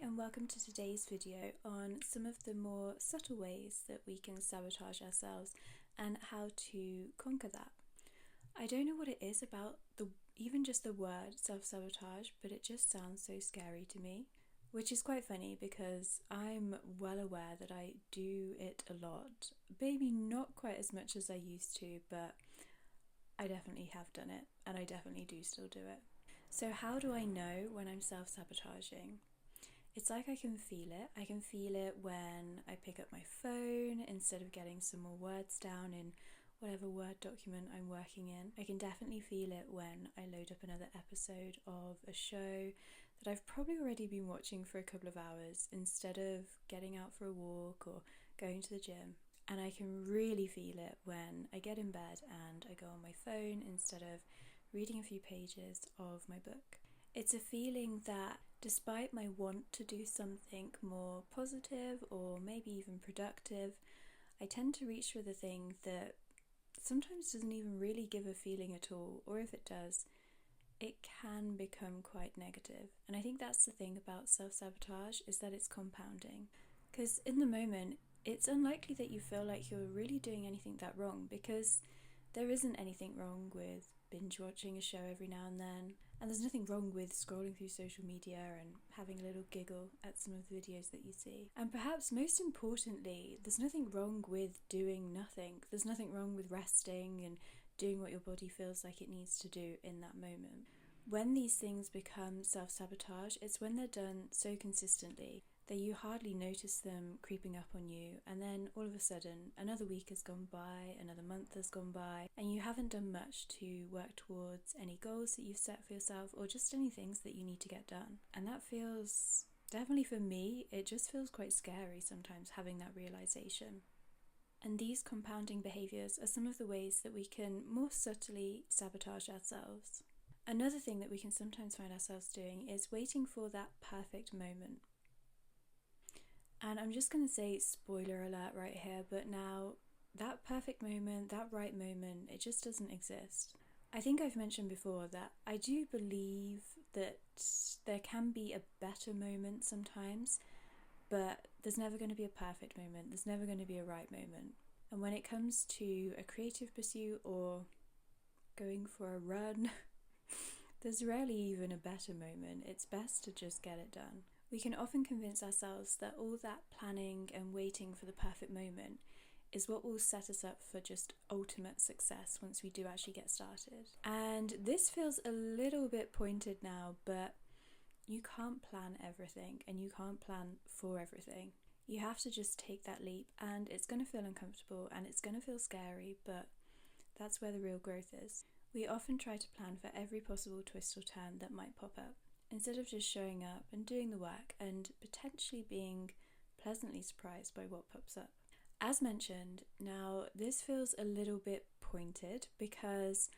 and welcome to today's video on some of the more subtle ways that we can sabotage ourselves and how to conquer that. I don't know what it is about even just the word self-sabotage, but it just sounds so scary to me, which is quite funny because I'm well aware that I do it a lot. Maybe not quite as much as I used to, but I definitely have done it and I definitely do still do it. So how do I know when I'm self-sabotaging? It's like I can feel it. I can feel it when I pick up my phone instead of getting some more words down in whatever Word document I'm working in. I can definitely feel it when I load up another episode of a show that I've probably already been watching for a couple of hours instead of getting out for a walk or going to the gym. And I can really feel it when I get in bed and I go on my phone instead of reading a few pages of my book. It's a feeling that despite my want to do something more positive or maybe even productive, I tend to reach for the thing that sometimes doesn't even really give a feeling at all, or if it does, it can become quite negative. And I think that's the thing about self-sabotage, is that it's compounding. Because in the moment, it's unlikely that you feel like you're really doing anything that wrong, because there isn't anything wrong with binge watching a show every now and then, and there's nothing wrong with scrolling through social media and having a little giggle at some of the videos that you see. And perhaps most importantly, there's nothing wrong with doing nothing. There's nothing wrong with resting and doing what your body feels like it needs to do in that moment. When these things become self-sabotage, it's when they're done so consistently that you hardly notice them creeping up on you, and then all of a sudden another week has gone by, another month has gone by, and you haven't done much to work towards any goals that you've set for yourself or just any things that you need to get done. And that feels, definitely for me, it just feels quite scary sometimes having that realization. And these compounding behaviours are some of the ways that we can more subtly sabotage ourselves. Another thing that we can sometimes find ourselves doing is waiting for that perfect moment. And I'm just going to say spoiler alert right here, but now that perfect moment, that right moment, it just doesn't exist. I think I've mentioned before that I do believe that there can be a better moment sometimes, but there's never going to be a perfect moment, there's never going to be a right moment. And when it comes to a creative pursuit or going for a run, there's rarely even a better moment. It's best to just get it done. We can often convince ourselves that all that planning and waiting for the perfect moment is what will set us up for just ultimate success once we do actually get started. And this feels a little bit pointed now, but you can't plan everything and you can't plan for everything. You have to just take that leap, and it's going to feel uncomfortable and it's going to feel scary, but that's where the real growth is. We often try to plan for every possible twist or turn that might pop up, instead of just showing up and doing the work and potentially being pleasantly surprised by what pops up. As mentioned, now this feels a little bit pointed because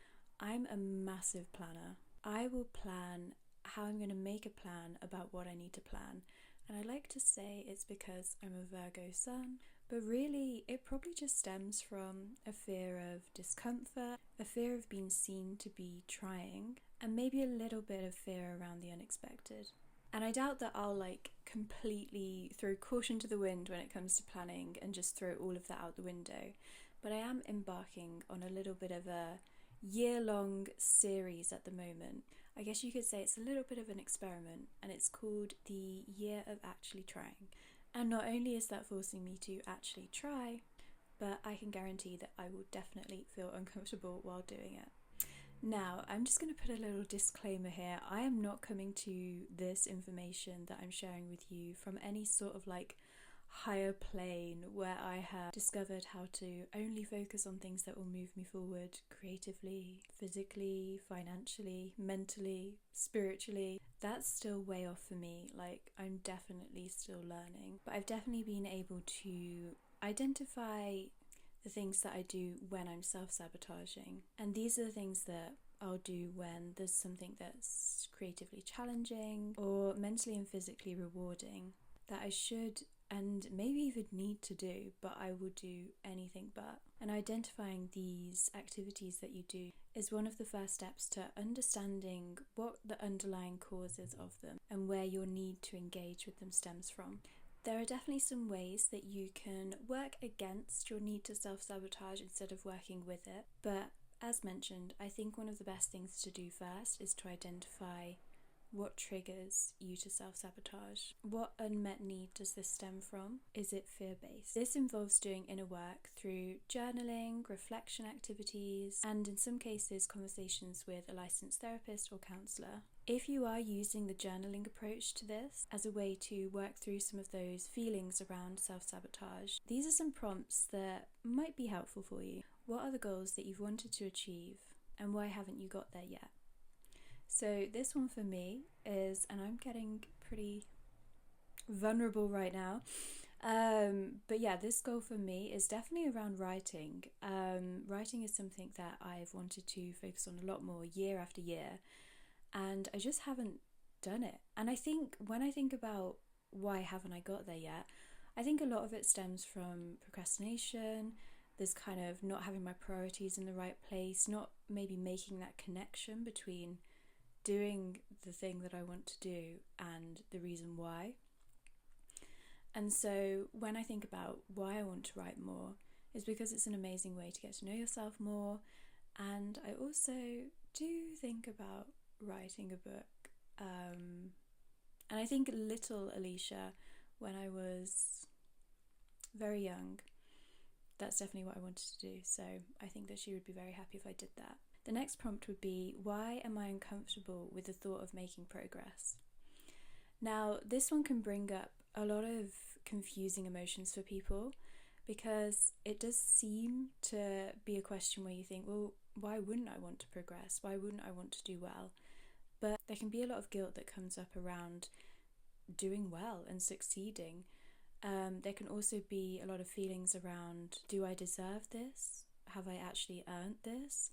I'm a massive planner. I will plan how I'm going to make a plan about what I need to plan. And I like to say it's because I'm a Virgo sun, but really it probably just stems from a fear of discomfort, a fear of being seen to be trying, and maybe a little bit of fear around the unexpected. And I doubt that I'll completely throw caution to the wind when it comes to planning and just throw all of that out the window. But I am embarking on a little bit of a year-long series at the moment. I guess you could say it's a little bit of an experiment, and it's called the Year of Actually Trying. And not only is that forcing me to actually try, but I can guarantee that I will definitely feel uncomfortable while doing it. Now, I'm just going to put a little disclaimer here. I am not coming to this information that I'm sharing with you from any sort of higher plane where I have discovered how to only focus on things that will move me forward creatively, physically, financially, mentally, spiritually. That's still way off for me. I'm definitely still learning, but I've definitely been able to identify the things that I do when I'm self-sabotaging. And these are the things that I'll do when there's something that's creatively challenging or mentally and physically rewarding that I should and maybe even need to do, but I will do anything but. And identifying these activities that you do is one of the first steps to understanding what the underlying causes of them and where your need to engage with them stems from. There are definitely some ways that you can work against your need to self-sabotage instead of working with it, but as mentioned, I think one of the best things to do first is to identify what triggers you to self-sabotage. What unmet need does this stem from? Is it fear-based? This involves doing inner work through journaling, reflection activities, and in some cases conversations with a licensed therapist or counsellor. If you are using the journaling approach to this as a way to work through some of those feelings around self-sabotage, these are some prompts that might be helpful for you. What are the goals that you've wanted to achieve, and why haven't you got there yet? So this one for me is, and I'm getting pretty vulnerable right now, but yeah, this goal for me is definitely around writing. Writing is something that I've wanted to focus on a lot more year after year, and I just haven't done it. And I think when I think about why haven't I got there yet, I think a lot of it stems from procrastination. There's kind of not having my priorities in the right place, not maybe making that connection between doing the thing that I want to do and the reason why. And so when I think about why I want to write more, is because it's an amazing way to get to know yourself more. And I also do think about writing a book. And I think little Alicia, when I was very young, that's definitely what I wanted to do. So I think that she would be very happy if I did that. The next prompt would be, why am I uncomfortable with the thought of making progress? Now, this one can bring up a lot of confusing emotions for people, because it does seem to be a question where you think, well, why wouldn't I want to progress? Why wouldn't I want to do well? But there can be a lot of guilt that comes up around doing well and succeeding. There can also be a lot of feelings around, do I deserve this? Have I actually earned this?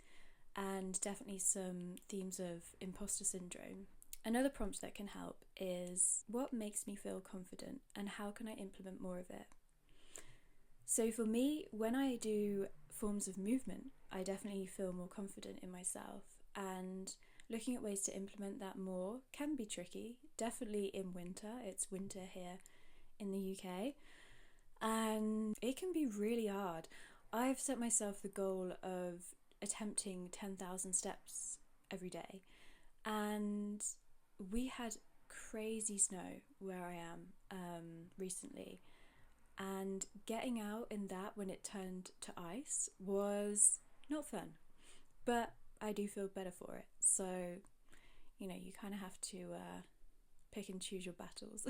And definitely some themes of imposter syndrome. Another prompt that can help is, what makes me feel confident and how can I implement more of it? So for me, when I do forms of movement, I definitely feel more confident in myself, and looking at ways to implement that more can be tricky, definitely in winter. It's winter here in the UK, and it can be really hard. I've set myself the goal of attempting 10,000 steps every day, and we had crazy snow where I am recently, and getting out in that when it turned to ice was not fun, but I do feel better for it. So you kind of have to pick and choose your battles.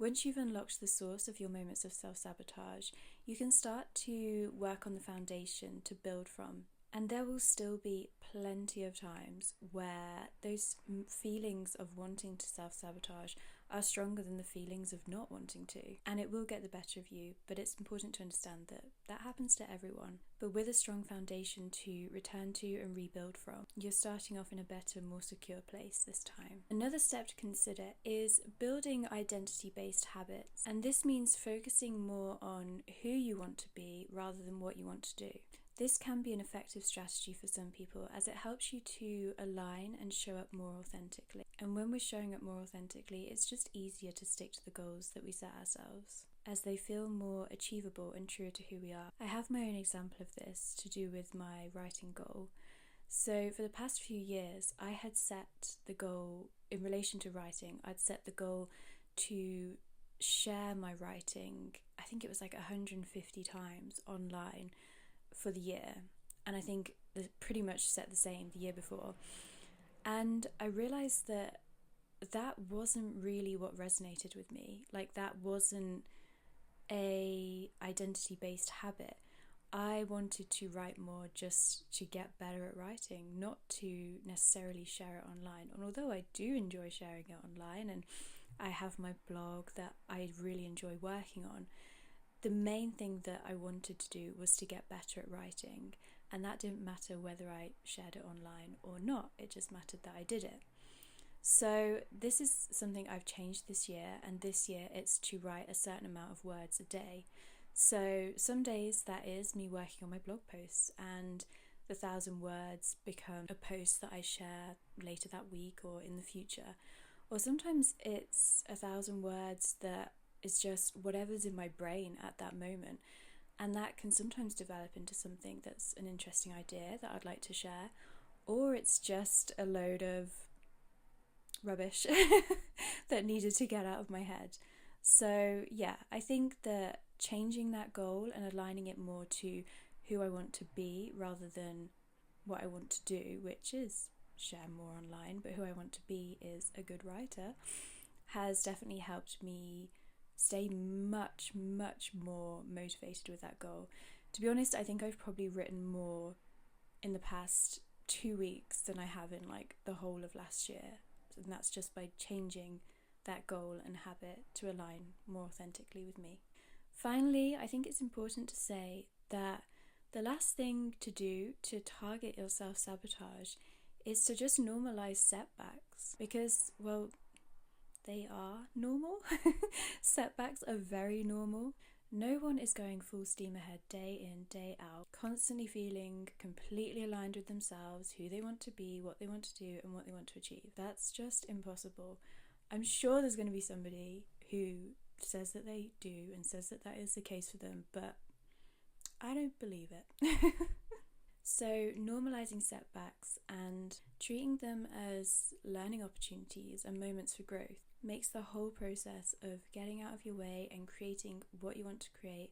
Once you've unlocked the source of your moments of self-sabotage, you can start to work on the foundation to build from. And there will still be plenty of times where those feelings of wanting to self-sabotage are stronger than the feelings of not wanting to. And it will get the better of you, but it's important to understand that that happens to everyone. But with a strong foundation to return to and rebuild from, you're starting off in a better, more secure place this time. Another step to consider is building identity-based habits. And this means focusing more on who you want to be rather than what you want to do. This can be an effective strategy for some people, as it helps you to align and show up more authentically. And when we're showing up more authentically, it's just easier to stick to the goals that we set ourselves, as they feel more achievable and truer to who we are. I have my own example of this to do with my writing goal. So for the past few years, I had set the goal in relation to writing. I'd set the goal to share my writing, I think it was like 150 times online for the year, and I think pretty much set the same the year before. And I realised that that wasn't really what resonated with me. Like, that wasn't a identity-based habit. I wanted to write more just to get better at writing, not to necessarily share it online. And although I do enjoy sharing it online, and I have my blog that I really enjoy working on, the main thing that I wanted to do was to get better at writing, and that didn't matter whether I shared it online or not. It just mattered that I did it. So this is something I've changed this year, and this year it's to write a certain amount of words a day. So some days that is me working on my blog posts, and the 1,000 words become a post that I share later that week or in the future. Or sometimes it's 1,000 words that is just whatever's in my brain at that moment. And that can sometimes develop into something that's an interesting idea that I'd like to share, or it's just a load of rubbish that needed to get out of my head. So, yeah, I think that changing that goal and aligning it more to who I want to be rather than what I want to do, which is share more online, but who I want to be is a good writer, has definitely helped me stay much, much more motivated with that goal. To be honest, I think I've probably written more in the past 2 weeks than I have in like the whole of last year. And that's just by changing that goal and habit to align more authentically with me. Finally, I think it's important to say that the last thing to do to target your self-sabotage is to just normalize setbacks, because, well, they are normal. Setbacks are very normal. No one is going full steam ahead day in, day out, constantly feeling completely aligned with themselves, who they want to be, what they want to do, and what they want to achieve. That's just impossible. I'm sure there's going to be somebody who says that they do and says that that is the case for them, but I don't believe it. So, normalizing setbacks and treating them as learning opportunities and moments for growth makes the whole process of getting out of your way and creating what you want to create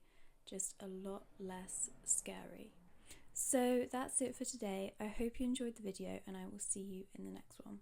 just a lot less scary. So, that's it for today. I hope you enjoyed the video, and I will see you in the next one.